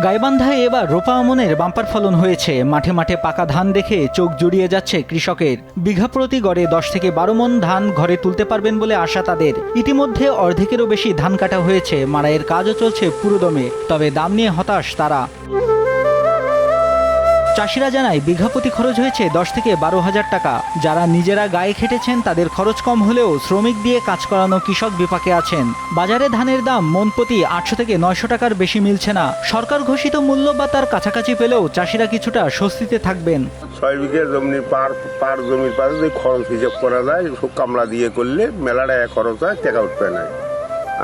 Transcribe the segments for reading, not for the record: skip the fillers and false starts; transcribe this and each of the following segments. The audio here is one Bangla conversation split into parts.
গাইবান্ধায় এবার রোপা আমনের বাম্পার ফলন হয়েছে। মাঠে মাঠে পাকা ধান দেখে চোখ জুড়িয়ে যাচ্ছে কৃষকের। বিঘা প্রতি গড়ে 10 থেকে 12 মণ ধান ঘরে তুলতে পারবেন বলে আশা তাদের। ইতিমধ্যে অর্ধেকেরও বেশি ধান কাটা হয়েছে, মাড়াইয়ের কাজও চলছে পুরোদমে। তবে দাম নিয়ে হতাশ তারা। চাষিরা জানায় বিঘা প্রতি খরচ হয়েছে 10 থেকে 12,000 টাকা। যারা নিজেরা গায়ে খেটেছেন তাদের খরচ কম হলেও শ্রমিক দিয়ে কাজ করানো কৃষক বিপাকে আছেন। বাজারে ধানের দাম মণ প্রতি 800 থেকে 900 টাকার বেশি মিলছে না। সরকার ঘোষিত মূল্য বা তার কাছাকাছি পেলেও চাষিরা কিছুটা স্বস্তিতে থাকবেন। 6 বিঘা জমি পার জমির পাশে যদি খরচ হিসাব করা যায়, কামলা দিয়ে করলে মেলাটা খরচ হয়, টাকা উঠবে না।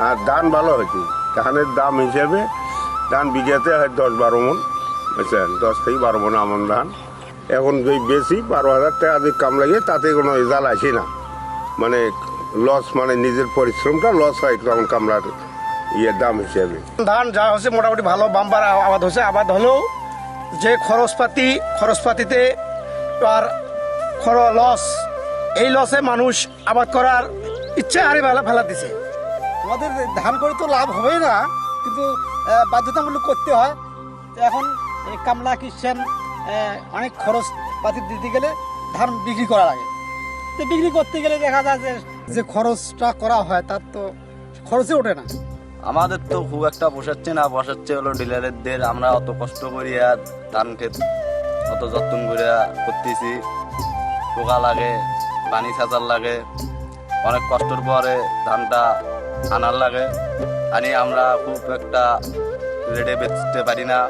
আর ধান ভালো হয়েছে। ধানের দাম হিসেবে ধান বিঘাতে হয় 10-12 মণ, 10 থেকে 12 মণ আমন ধান। এখন যদি বেশি 12,000 টাকা যদি কাম লাগে তাতে কোনো রেজাল্ট আসে না, মানে লস, মানে নিজের পরিশ্রমটা লস হয় তখন কামলার দাম হিসেবে। ধান যা হচ্ছে মোটামুটি ভালো বাম্পার আবাদ হচ্ছে। আবাদ হলেও যে খরচপাতিতে আর লস, এই লসে মানুষ আবাদ করার ইচ্ছা হারে ফেলা দিছে। আমাদের ধান করে তো লাভ হবেই না, কিন্তু বাধ্যতামূলক করতে হয়। এখন কামলা কিষেন অনেক খরচপাতি দিতে গেলে ধান বিক্রি করা লাগে। তো বিক্রি করতে গেলে দেখা যায় যে খরচটা করা হয় তার তো খরচে ওঠে না। আমাদের তো খুব একটা বসাচ্ছে হলো ডিলারদের। আমরা অত কষ্ট করি আর ধান ক্ষেত অত যত্ন করে করতেছি, পোকা লাগে, পানি ছাঁচার লাগে, অনেক কষ্টর পরে ধানটা আনার লাগে। আনি আমরা খুব একটা রেটে বেচতে পারি না।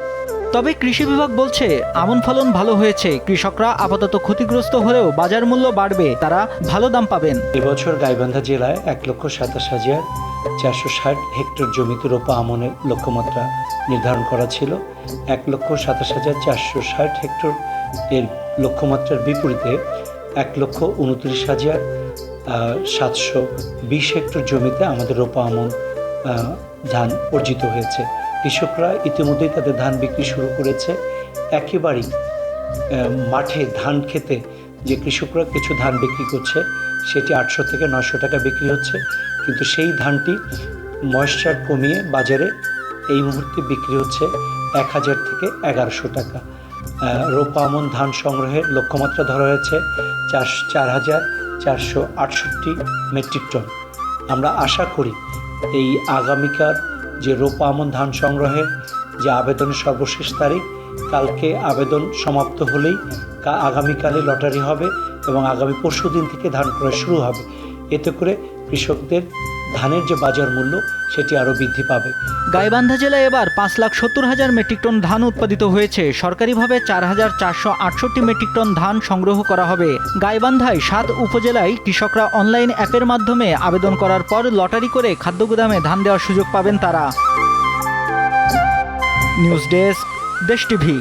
তবে কৃষি বিভাগ বলছে আমন ফলন ভালো হয়েছে। কৃষকরা আপাতত ক্ষতিগ্রস্ত হলেও বাজার মূল্য বাড়বে, তারা ভালো দাম পাবেন। এবছর গাইবান্ধা জেলায় 1,27,460 হেক্টর জমিতে রোপা আমনের লক্ষ্যমাত্রা নির্ধারণ করা ছিল। 1,27,460 হেক্টর এর লক্ষ্যমাত্রার বিপরীতে 1,29,720 হেক্টর জমিতে আমাদের রোপা আমন ধান অর্জিত হয়েছে। কৃষকরা ইতিমধ্যেই তাদের ধান বিক্রি শুরু করেছে। একেবারেই মাঠে ধান খেতে যে কৃষকরা কিছু ধান বিক্রি করছে সেটি 800 থেকে 900 টাকা বিক্রি হচ্ছে, কিন্তু সেই ধানটি ময়েশ্চার কমিয়ে বাজারে এই মুহূর্তে বিক্রি হচ্ছে 1000 থেকে 1100 টাকা। রোপা আমন ধান সংগ্রহের লক্ষ্যমাত্রা ধরা হয়েছে 4,468 মেট্রিক টন। আমরা আশা করি এই আগামীকাল যে রোপা আমন ধান সংগ্রহের যে আবেদনের সর্বশেষ তারিখ, কালকে আবেদন সমাপ্ত হলেই আগামীকালে লটারি হবে এবং আগামী পরশুদিন থেকে ধান ক্রয় শুরু হবে। এতে করে কৃষকদের ধানের যে বাজার মূল্য সেটি আরও বৃদ্ধি পাবে। গাইবান্ধা জেলায় এবার 5,70,000 মেট্রিক টন ধান উৎপাদিত হয়েছে। সরকারিভাবে 4,468 মেট্রিক টন ধান সংগ্রহ করা হবে। গাইবান্ধায় 7 উপজেলায় কৃষকরা অনলাইন অ্যাপের মাধ্যমে আবেদন করার পর লটারি করে খাদ্য গুদামে ধান দেওয়ার সুযোগ পাবেন তারা। নিউজ ডেস্ক, দেশ টিভি।